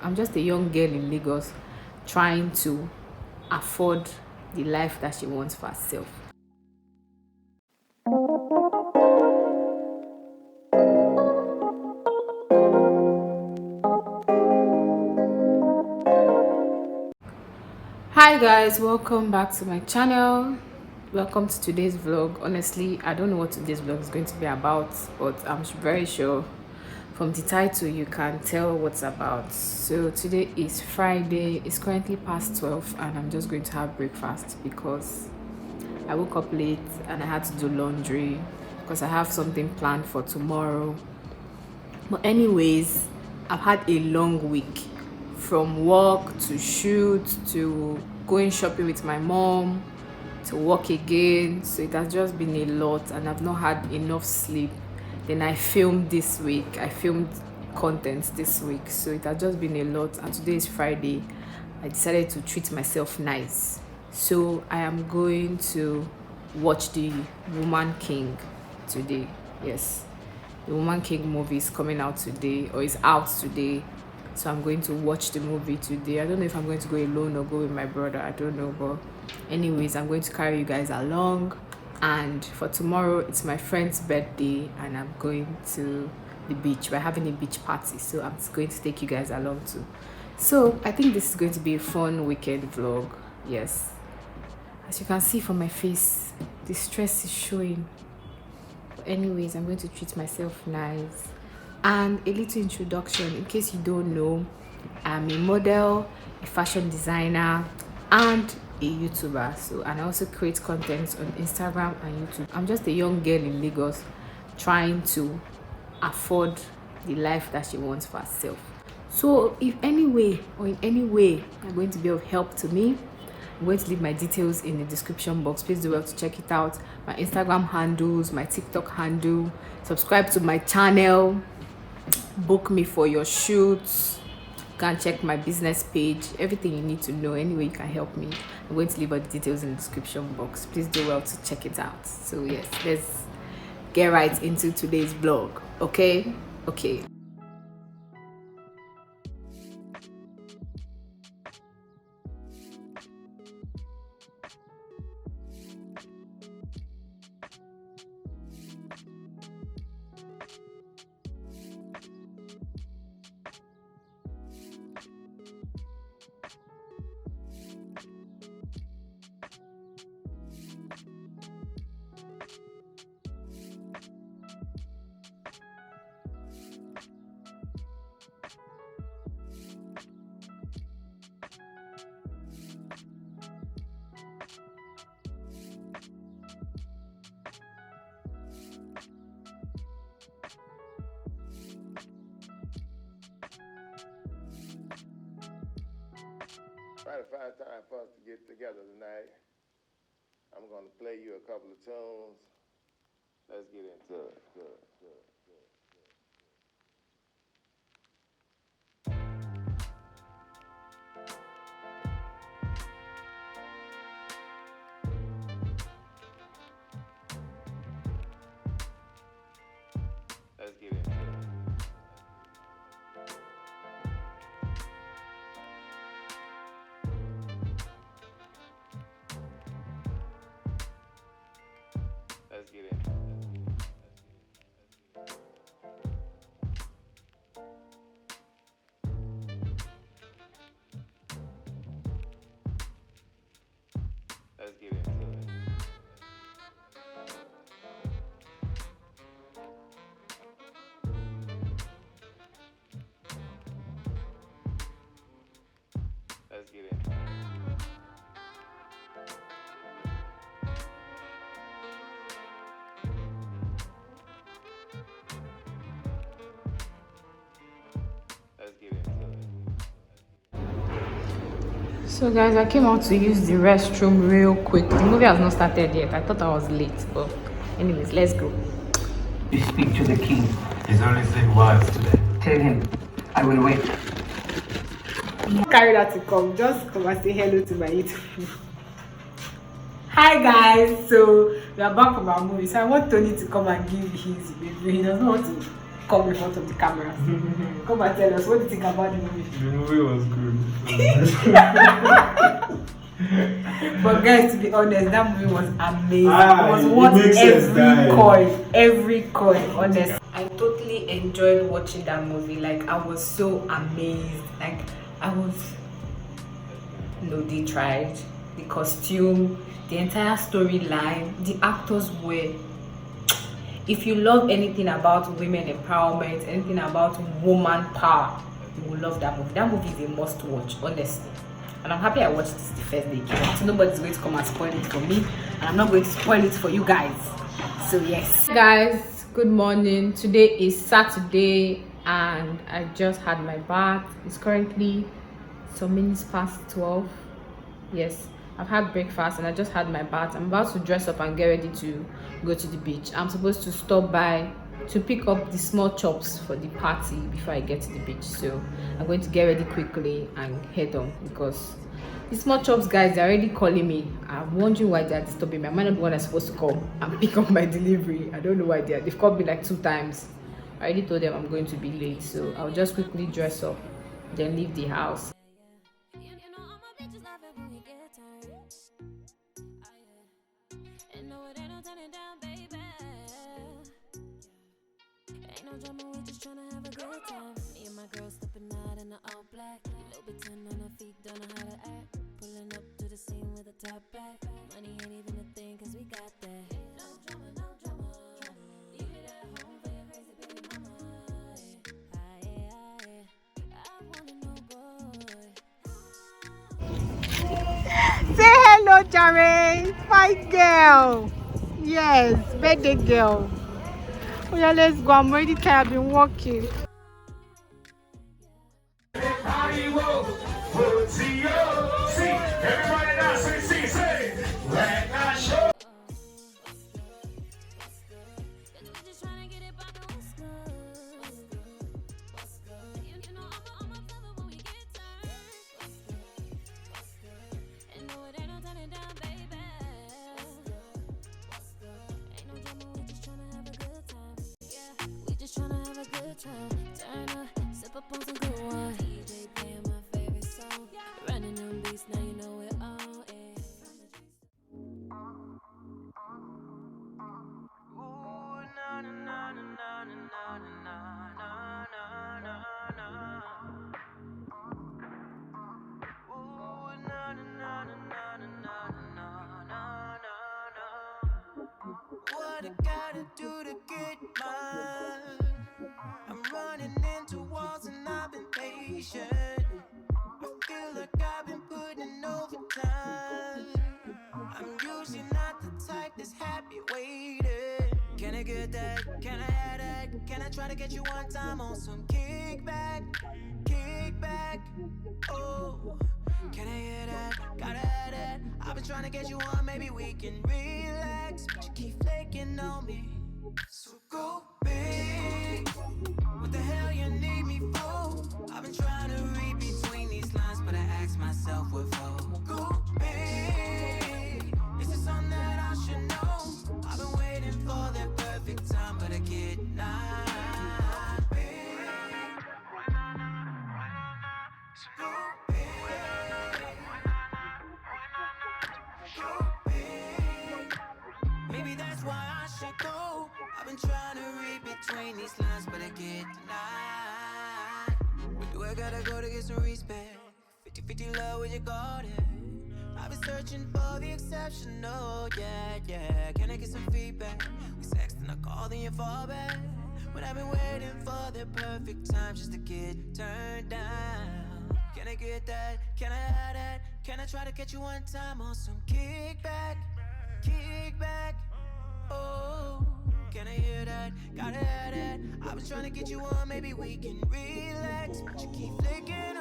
I'm just a young girl in Lagos trying to afford the life that she wants for herself. Hi guys, welcome back to my channel. Welcome to today's vlog. Honestly, I don't know what today's vlog is going to be about, but I'm very sure from the title you can tell what's about. So today is Friday. It's currently past 12 and I'm just going to have breakfast because I woke up late and I had to do laundry because I have something planned for tomorrow. But anyways, I've had a long week, from work to shoot to going shopping with my mom to work again. So it has just been a lot and I've not had enough sleep. Then I filmed this week. I filmed content this week. So it has just been a lot. And today is Friday. I decided to treat myself nice. So I am going to watch the Woman King today. Yes. The Woman King movie is coming out today, or is out today. So I'm going to watch the movie today. I don't know if I'm going to go alone or go with my brother. I don't know, but anyways, I'm going to carry you guys along. And for tomorrow, it's my friend's birthday and I'm going to the beach. We're having a beach party, so I'm going to take you guys along too. So I think this is going to be a fun weekend vlog. Yes, as you can see from my face, the stress is showing. But anyways, I'm going to treat myself nice. And a little introduction, in case you don't know, I'm a model, a fashion designer, and a YouTuber. So, and I also create content on Instagram and YouTube. I'm just a young girl in Lagos trying to afford the life that she wants for herself. So if any way or in any way you're going to be of help to me, I'm going to leave my details in the description box. Please do well to check it out. My Instagram handles, my TikTok handle, subscribe to my channel, book me for your shoots. You can check my business page, everything you need to know. Anyway, you can help me. I'm going to leave all the details in the description box. Please do well to check it out. So yes, let's get right into today's vlog. Okay. Try to find time for us to get together tonight. I'm going to play you a couple of tunes. Let's get into it. Let's get into it. Let's get into it. Let's get into it. Let's get into it. Let's get into it. So guys, I came out to use the restroom real quick. The movie has not started yet. I thought I was late, but anyways, let's go. You speak to the king. He's only saying words today. Tell him, I will wait. Carry that to come. Just come and say hello to my YouTube. Hi guys, so we are back from our movie. So I want Tony to come and give his review. He doesn't want to come in front of the camera. Come and tell us, what do you think about the movie? The movie was good. But guys, to be honest, that movie was amazing. Ah, it was it worth makes sense, every coin, honest. I totally enjoyed watching that movie. Like, I was so amazed. Like, they tried. The costume, the entire storyline, the actors were... If you love anything about women empowerment, anything about woman power, you will love that movie. That movie is a must watch, honestly. And I'm happy I watched this the first day. So nobody's going to come and spoil it for me, and I'm not going to spoil it for you guys. So yes. Hey guys, good morning. Today is Saturday and I just had my bath. It's currently some minutes past 12. Yes, I've had breakfast and I just had my bath. I'm about to dress up and get ready to go to the beach. I'm supposed to stop by to pick up the small chops for the party before I get to the beach. So I'm going to get ready quickly and head on, because the small chops guys are already calling me. I'm wondering why they're disturbing me. I might not be the one that's supposed to come and pick up my delivery. I don't know why they've called me like 2 times. I already told them I'm going to be late, so I'll just quickly dress up, then leave the house. Say hello, Jare. Fine girl. Yes, birthday girl. Oh yeah, let's go. I'm already tired. I've been walking. Turn up, sip up on some good wine. DJ playing my favorite song. Running them beats, now you know it all. What I gotta do to get mine? I'm running into walls and I've been patient. I feel like I've been putting overtime. I'm usually not the type that's happy waiting. Can I get that? Can I have that? Can I try to get you one time on some kickback? Kickback. Oh, can I hear that? Gotta have that. I've been trying to get you on, maybe we can relax, but you keep flaking on me. So go big. What the hell you need me for? I've been trying to read between these lines, but I ask myself what for. Go big. Is this something that I should know? I've been waiting for that perfect time, but I get not big. So go big. Go big. Maybe that's why I should go. I've been trying to read between these lines, but I get denied. Where do I gotta go to get some respect? 50-50 love with your garden. I've been searching for the exceptional, yeah. Can I get some feedback? We sexed and I called and you fall back. But I've been waiting for the perfect time just to get turned down. Can I get that? Can I have that? Can I try to get you one time on some kickback? Kickback. Oh, can I hear that? Gotta have that. I've been trying to get you on, maybe we can relax, but you keep flicking